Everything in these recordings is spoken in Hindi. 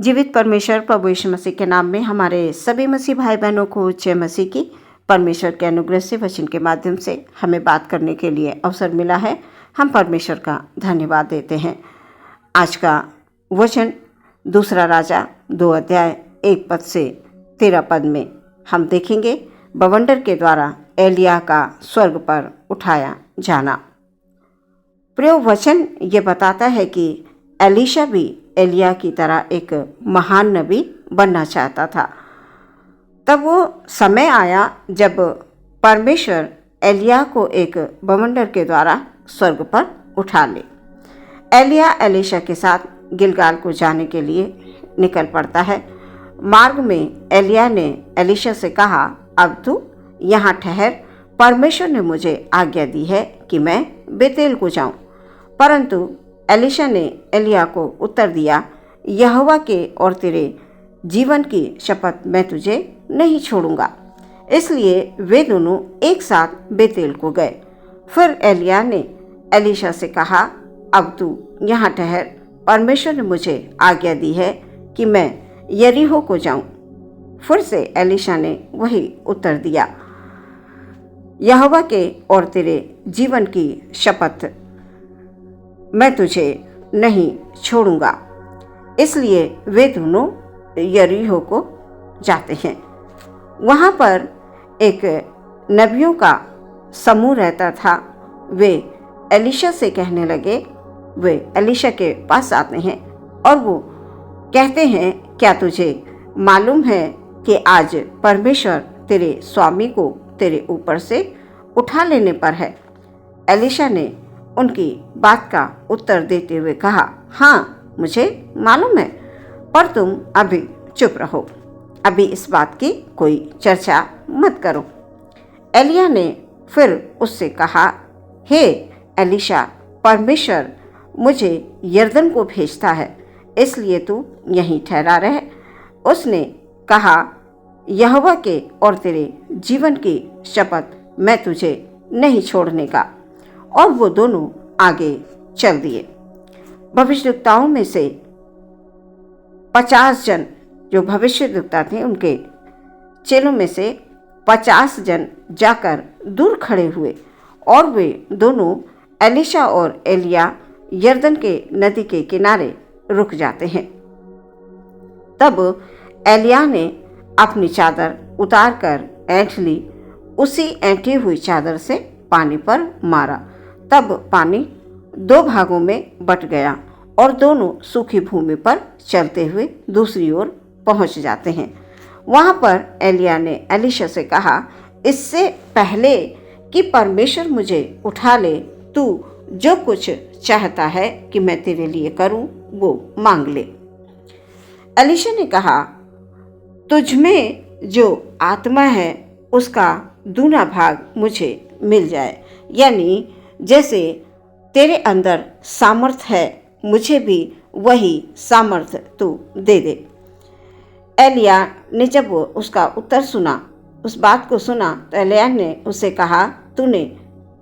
जीवित परमेश्वर प्रभु यीशु मसीह के नाम में हमारे सभी मसीह भाई बहनों को जय मसीह की। परमेश्वर के अनुग्रह से वचन के माध्यम से हमें बात करने के लिए अवसर मिला है। हम परमेश्वर का धन्यवाद देते हैं। आज का वचन दूसरा राजा 2 अध्याय 1 पद से 13 पद में हम देखेंगे बवंडर के द्वारा एलिया का स्वर्ग पर उठाया जाना। प्रिय वचन ये बताता है कि एलीशा भी एलिया की तरह एक महान नबी बनना चाहता था। तब वो समय आया जब परमेश्वर एलिया को एक बवंडर के द्वारा स्वर्ग पर उठा ले। एलिया एलीशा के साथ गिलगाल को जाने के लिए निकल पड़ता है। मार्ग में एलिया ने एलीशा से कहा, अब तू यहाँ ठहर, परमेश्वर ने मुझे आज्ञा दी है कि मैं बेतेल को जाऊं। परंतु एलीशा ने एलिया को उत्तर दिया, यहोवा के और तेरे जीवन की शपथ मैं तुझे नहीं छोड़ूंगा। इसलिए वे दोनों एक साथ बेतेल को गए। फिर एलिया ने एलीशा से कहा, अब तू यहाँ ठहर, परमेश्वर ने मुझे आज्ञा दी है कि मैं यरीहो को जाऊं। फिर से एलीशा ने वही उत्तर दिया, यहोवा के और तेरे जीवन की शपथ मैं तुझे नहीं छोड़ूंगा। इसलिए वे दोनों यरीहो को जाते हैं। वहाँ पर एक नबियों का समूह रहता था। वे एलीशा से कहने लगे, वे एलीशा के पास आते हैं और वो कहते हैं, क्या तुझे मालूम है कि आज परमेश्वर तेरे स्वामी को तेरे ऊपर से उठा लेने पर है? एलीशा ने उनकी बात का उत्तर देते हुए कहा, हाँ मुझे मालूम है, पर तुम अभी चुप रहो, अभी इस बात की कोई चर्चा मत करो। एलिया ने फिर उससे कहा, हे एलीशा, परमेश्वर मुझे यरदन को भेजता है, इसलिए तू यहीं ठहरा रह। उसने कहा, यहोवा के और तेरे जीवन की शपथ मैं तुझे नहीं छोड़ने का। और वो दोनों आगे चल दिए। भविष्यद्वक्ताओं में से 50 जन जो भविष्यद्वक्ता थे, उनके चेलों में से 50 जन जाकर दूर खड़े हुए और वे दोनों एलीशा और एलिया यरदन के नदी के किनारे रुक जाते हैं। तब एलिया ने अपनी चादर उतार कर ऐंठ ली, उसी ऐंठी हुई चादर से पानी पर मारा। तब पानी 2 भागों में बट गया और दोनों सूखी भूमि पर चलते हुए दूसरी ओर पहुंच जाते हैं। वहां पर एलिया ने एलीशा से कहा, इससे पहले कि परमेश्वर मुझे उठा ले, तू जो कुछ चाहता है कि मैं तेरे लिए करूं वो मांग ले। एलीशा ने कहा, तुझ में जो आत्मा है उसका दूना भाग मुझे मिल जाए, यानी जैसे तेरे अंदर सामर्थ है, मुझे भी वही सामर्थ तू दे दे। एलिया ने जब उसका उत्तर सुना, उस बात को सुना, तो एलिया ने उसे कहा, तूने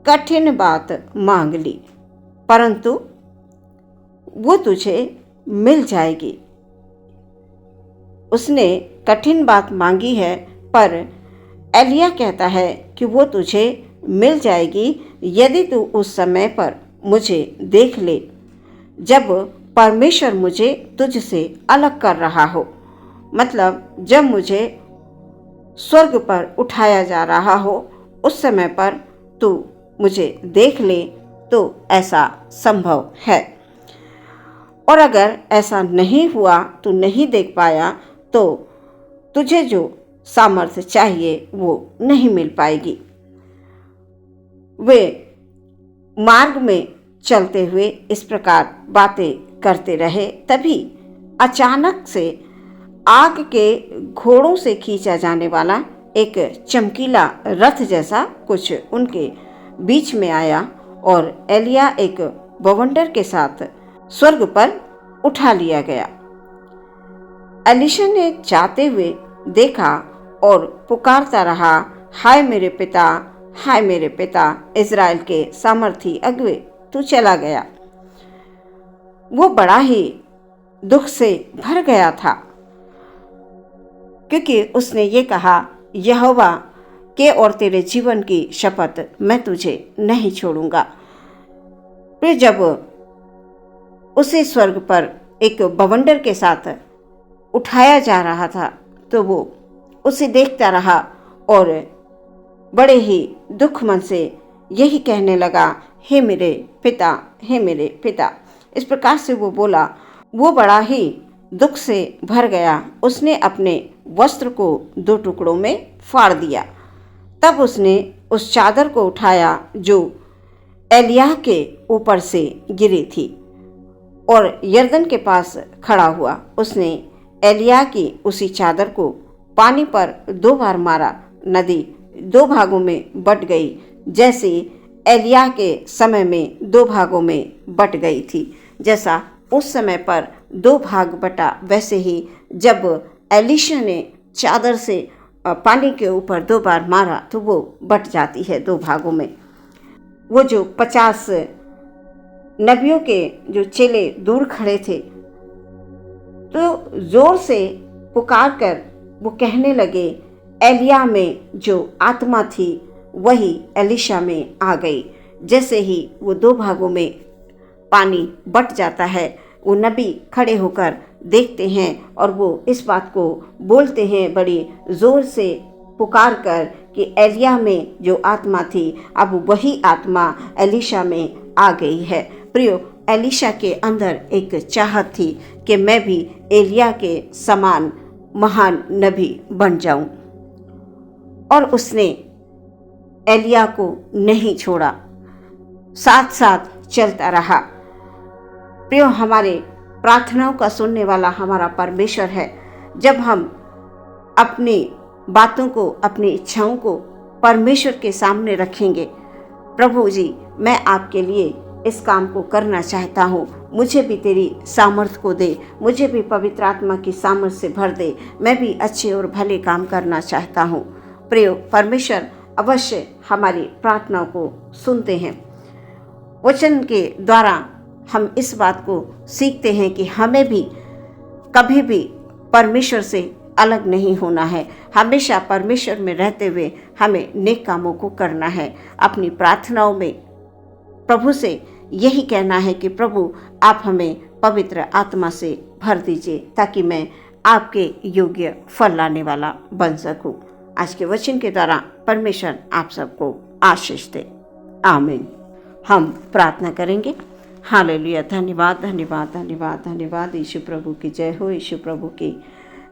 कठिन बात मांग ली, परंतु वो तुझे मिल जाएगी। उसने कठिन बात मांगी है, पर एलिया कहता है कि वो तुझे मिल जाएगी यदि तू उस समय पर मुझे देख ले, जब परमेश्वर मुझे तुझसे अलग कर रहा हो। मतलब जब मुझे स्वर्ग पर उठाया जा रहा हो, उस समय पर तू मुझे देख ले तो ऐसा संभव है। और अगर ऐसा नहीं हुआ, तू नहीं देख पाया, तो तुझे जो सामर्थ्य चाहिए वो नहीं मिल पाएगी। वे मार्ग में चलते हुए इस प्रकार बातें करते रहे। तभी अचानक से आग के घोड़ों से खींचा जाने वाला एक चमकीला रथ जैसा कुछ उनके बीच में आया और एलिया एक बवंडर के साथ स्वर्ग पर उठा लिया गया। एलीशा ने जाते हुए देखा और पुकारता रहा, हाय मेरे पिता, हाय मेरे पिता, इज़राइल के सामर्थी अगुए, तू चला गया। वो बड़ा ही दुख से भर गया था, क्योंकि उसने ये कहा, यहोवा के और तेरे जीवन की शपथ, मैं तुझे नहीं छोड़ूंगा। फिर जब उसे स्वर्ग पर एक बवंडर के साथ उठाया जा रहा था तो वो उसे देखता रहा और बड़े ही दुख मन से यही कहने लगा, हे मेरे पिता, हे मेरे पिता। इस प्रकार से वो बोला। वो बड़ा ही दुख से भर गया। उसने अपने वस्त्र को 2 टुकड़ों में फाड़ दिया। तब उसने उस चादर को उठाया जो एलिय्याह के ऊपर से गिरी थी और यरदन के पास खड़ा हुआ। उसने एलिय्याह की उसी चादर को पानी पर 2 बार मारा। नदी 2 भागों में बट गई, जैसे एलिय्याह के समय में 2 भागों में बट गई थी। जैसा उस समय पर 2 भाग बटा, वैसे ही जब एलीशा ने चादर से पानी के ऊपर 2 बार मारा तो वो बट जाती है 2 भागों में। वो जो 50 नबियों के जो चेले दूर खड़े थे तो जोर से पुकार कर वो कहने लगे, एलिय्याह में जो आत्मा थी वही एलीशा में आ गई। जैसे ही वो 2 भागों में पानी बट जाता है, वो नबी खड़े होकर देखते हैं और वो इस बात को बोलते हैं बड़ी ज़ोर से पुकार कर कि एलिय्याह में जो आत्मा थी अब वही आत्मा एलीशा में आ गई है। प्रियो, एलीशा के अंदर एक चाहत थी कि मैं भी एलिय्याह के समान महान नबी बन जाऊं, और उसने एलिय्याह को नहीं छोड़ा, साथ साथ चलता रहा। प्रियो, हमारे प्रार्थनाओं का सुनने वाला हमारा परमेश्वर है। जब हम अपनी बातों को, अपनी इच्छाओं को परमेश्वर के सामने रखेंगे, प्रभु जी मैं आपके लिए इस काम को करना चाहता हूँ, मुझे भी तेरी सामर्थ को दे, मुझे भी पवित्र आत्मा की सामर्थ से भर दे, मैं भी अच्छे और भले काम करना चाहता हूँ। प्रियो, परमेश्वर अवश्य हमारी प्रार्थनाओं को सुनते हैं। वचन के द्वारा हम इस बात को सीखते हैं कि हमें भी कभी भी परमेश्वर से अलग नहीं होना है। हमेशा परमेश्वर में रहते हुए हमें नेक कामों को करना है। अपनी प्रार्थनाओं में प्रभु से यही कहना है कि प्रभु आप हमें पवित्र आत्मा से भर दीजिए ताकि मैं आपके योग्य फल लाने वाला बन सकूं। आज के वचन के द्वारा परमेश्वर आप सबको आशीष दे। आमीन। हम प्रार्थना करेंगे। हालेलुया। धन्यवाद, धन्यवाद, धन्यवाद, धन्यवाद। यीशु प्रभु की जय हो, यीशु प्रभु की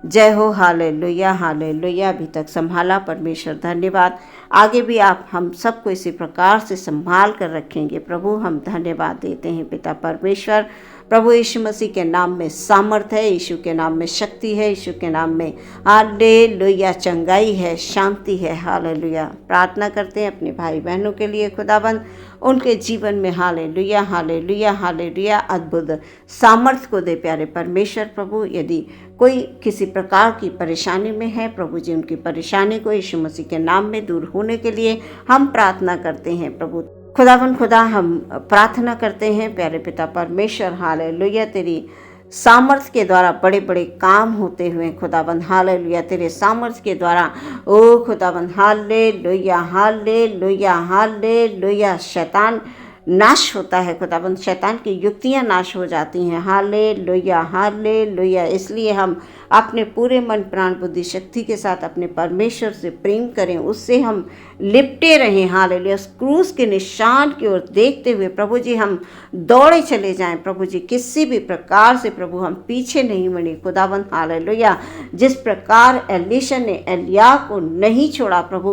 जय हो। Hallelujah, hallelujah. अभी तक संभाला परमेश्वर, धन्यवाद। आगे भी आप हम सबको इसी प्रकार से संभाल कर रखेंगे प्रभु, हम धन्यवाद देते हैं पिता परमेश्वर। प्रभु यीशु मसीह के नाम में सामर्थ है, यीशु के नाम में शक्ति है, यीशु के नाम में हालेलुया चंगाई है, शांति है। हालेलुया। प्रार्थना करते हैं अपने भाई बहनों के लिए खुदाबंद, उनके जीवन में हालेलुया, हालेलुया, हालेलुया अद्भुत सामर्थ को दे प्यारे परमेश्वर। प्रभु यदि कोई किसी प्रकार की परेशानी में है प्रभु जी, उनकी परेशानी को यीशु मसीह के नाम में दूर होने के लिए हम प्रार्थना करते हैं प्रभु। खुदावन खुदा, हम प्रार्थना करते हैं प्यारे पिता परमेश्वर, हालेलुया तेरी सामर्थ के द्वारा बड़े बड़े काम होते हुए खुदाबंद, हालेलुया तेरे सामर्थ के द्वारा ओ खुदाबंद, हालेलुया, हालेलुया, हालेलुया शैतान नाश होता है खुदाबंद, शैतान की युक्तियां नाश हो जाती हैं। Hallelujah, hallelujah. इसलिए हम अपने पूरे मन प्राण बुद्धि शक्ति के साथ अपने परमेश्वर से प्रेम करें, उससे हम लिपटे रहें। हालेलुया। क्रूस के निशान की ओर देखते हुए प्रभु जी हम दौड़े चले जाएं प्रभु जी, किसी भी प्रकार से प्रभु हम पीछे नहीं मुड़े खुदाबंद। हालेलुया। जिस प्रकार एलीशा ने एलिय्याह को नहीं छोड़ा प्रभु,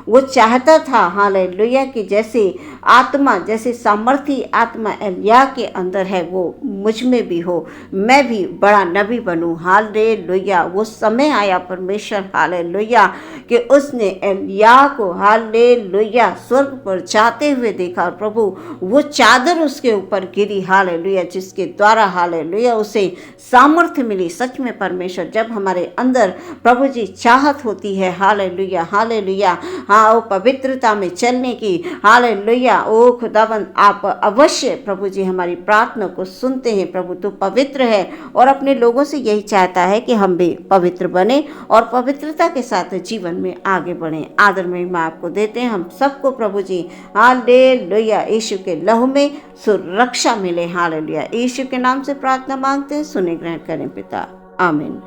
वो चाहता था हालेलुया कि जैसे आत्मा, जैसे सामर्थी आत्मा एलिय्याह के अंदर है वो मुझ में भी हो, मैं भी बड़ा नबी बनूं। हालेलुया। वो समय आया परमेश्वर, हालेलुया, कि उसने एलिय्याह को हालेलुया स्वर्ग पर जाते हुए देखा और प्रभु वो चादर उसके ऊपर गिरी, हालेलुया, जिसके द्वारा हालेलुया उसे सामर्थ्य मिली। सच में परमेश्वर, जब हमारे अंदर प्रभु जी चाहत होती है हालेलुया, हालेलुया, हाँ, वो पवित्रता में चलने की, हालेलुया, ओ खुदावन आप अवश्य प्रभु जी हमारी प्रार्थना को सुनते हैं। प्रभु तो पवित्र है और अपने लोगों से यही चाहता है कि हम भी पवित्र बने और पवित्रता के साथ जीवन में आगे बढ़ें। आदर महिमा आपको देते हैं हम सबको प्रभु जी। हालेलुया, यीशु के लहू में सुरक्षा मिले। हालेलुया, यीशु के नाम से प्रार्थना मांगते हैं, सुने ग्रहण करें पिता, आमीन।